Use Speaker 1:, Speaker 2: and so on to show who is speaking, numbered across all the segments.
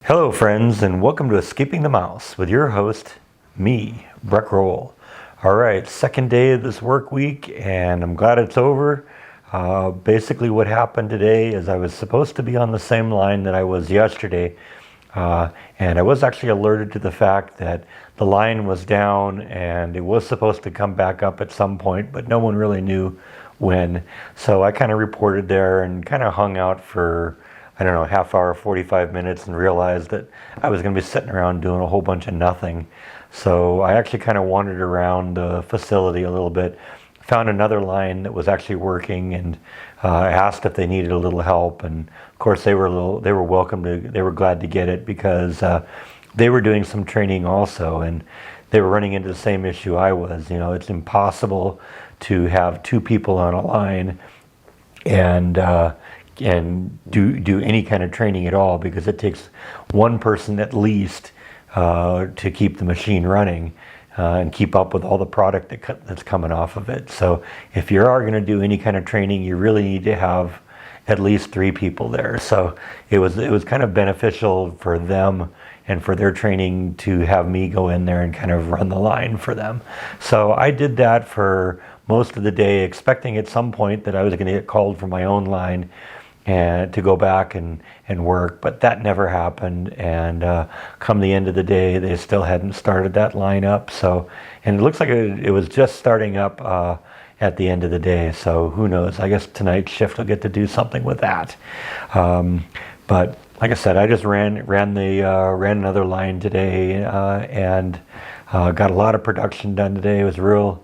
Speaker 1: Hello friends, and welcome to Escaping the Mouse with your host, me, Breck Roll. Alright, second day of this work week, and I'm glad it's over. Basically what happened today is I was supposed to be on the same line that I was yesterday, and I was actually alerted to the fact that the line was down and it was supposed to come back up at some point, but no one really knew when. So I kind of reported there and kind of hung out for I don't know, half hour, 45 minutes, and realized that I was going to be sitting around doing a whole bunch of nothing. So I actually kind of wandered around the facility a little bit, found another line that was actually working, and asked if they needed a little help. And of course, they were glad to get it because they were doing some training also, and they were running into the same issue I was. You know, it's impossible to have two people on a line and do any kind of training at all, because it takes one person at least to keep the machine running and keep up with all the product that's coming off of it. So if you are going to do any kind of training, you really need to have at least 3 people there. So it was kind of beneficial for them and for their training to have me go in there and kind of run the line for them. So I did that for most of the day, expecting at some point that I was going to get called from my own line and to go back and work, but that never happened. And come the end of the day, they still hadn't started that line up. So, and it looks like it was just starting up at the end of the day. So who knows? I guess tonight's shift will get to do something with that. But like I said, I just ran another line today and got a lot of production done today. It was real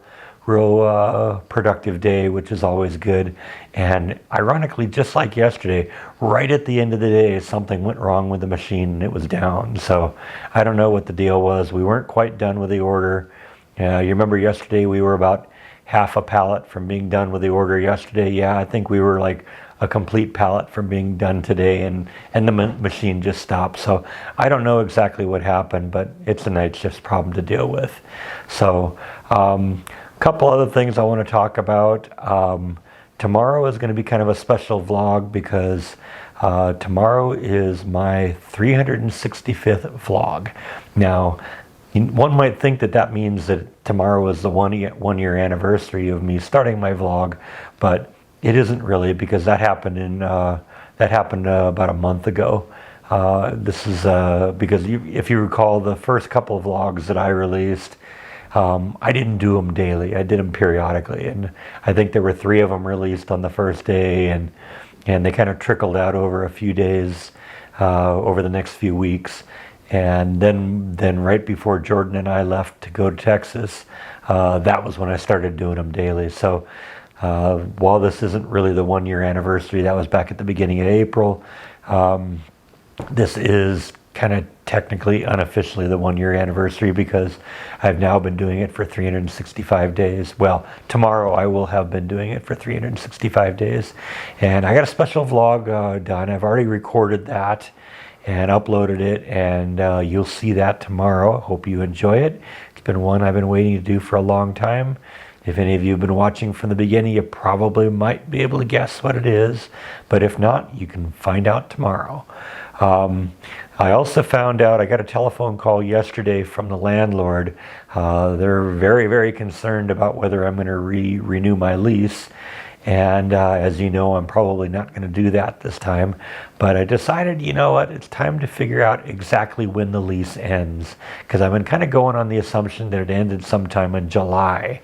Speaker 1: productive day, which is always good. And ironically, just like yesterday, right at the end of the day, something went wrong with the machine and it was down. So I don't know what the deal was. We weren't quite done with the order. You remember yesterday we were about half a pallet from being done with the order yesterday. Yeah, I think we were like a complete pallet from being done today, and the machine just stopped. So I don't know exactly what happened, but it's a night shift problem to deal with. So couple other things I want to talk about. Tomorrow is going to be kind of a special vlog because tomorrow is my 365th vlog. Now, one might think that means that tomorrow is the one year anniversary of me starting my vlog, but it isn't really, because that happened about a month ago. This is because if you recall, the first couple of vlogs that I released, I didn't do them daily. I did them periodically, and I think there were 3 of them released on the first day, and they kind of trickled out over a few days, over the next few weeks. And then right before Jordan and I left to go to Texas, that was when I started doing them daily. So while this isn't really the 1 year anniversary, that was back at the beginning of April, this is kind of technically unofficially the 1 year anniversary, because I've now been doing it for 365 days. Well, tomorrow I will have been doing it for 365 days. And I got a special vlog done. I've already recorded that and uploaded it, and you'll see that tomorrow. I hope you enjoy it. It's been one I've been waiting to do for a long time. If any of you have been watching from the beginning, you probably might be able to guess what it is, but if not, you can find out tomorrow. I also found out, I got a telephone call yesterday from the landlord. They're very, very concerned about whether I'm going to renew my lease. And as you know, I'm probably not going to do that this time. But I decided, you know what, it's time to figure out exactly when the lease ends, because I've been kind of going on the assumption that it ended sometime in July.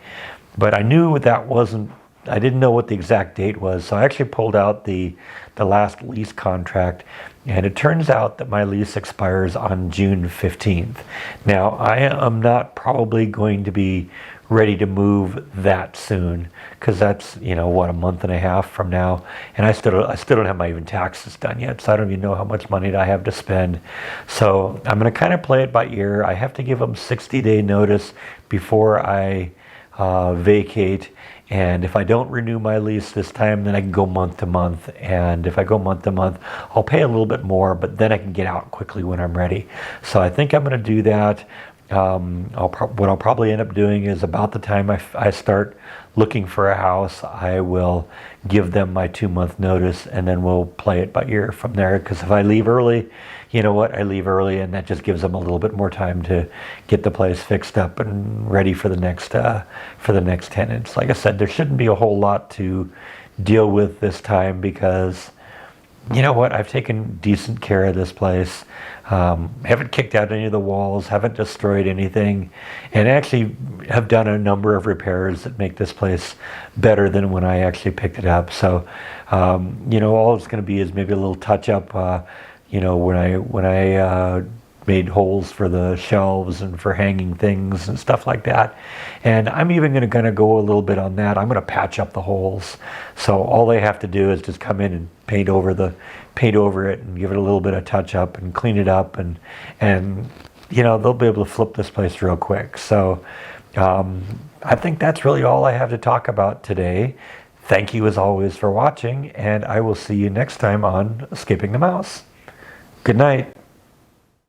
Speaker 1: But I knew I didn't know what the exact date was, so I actually pulled out the last lease contract, and it turns out that my lease expires on June 15th. Now, I am not probably going to be ready to move that soon, because that's, a month and a half from now, and I still don't have my even taxes done yet, so I don't even know how much money I have to spend. So I'm going to kind of play it by ear. I have to give them 60-day notice before I vacate. And if I don't renew my lease this time, then I can go month to month. And if I go month to month, I'll pay a little bit more, but then I can get out quickly when I'm ready. So I think I'm going to do that. what I'll probably end up doing is about the time I start looking for a house, I will give them my 2-month notice, and then we'll play it by ear from there. Because if I leave early, you know what, I leave early, and that just gives them a little bit more time to get the place fixed up and ready for the next tenants. Like I said, there shouldn't be a whole lot to deal with this time, because you know what, I've taken decent care of this place. Haven't kicked out any of the walls, haven't destroyed anything, and actually have done a number of repairs that make this place better than when I actually picked it up. So, all it's going to be is maybe a little touch up. When I made holes for the shelves and for hanging things and stuff like that. And I'm even going to go a little bit on that. I'm going to patch up the holes. So all they have to do is just come in and paint over it and give it a little bit of touch up and clean it up, and they'll be able to flip this place real quick. So I think that's really all I have to talk about today. Thank you as always for watching, and I will see you next time on Escaping the Mouse. Good night.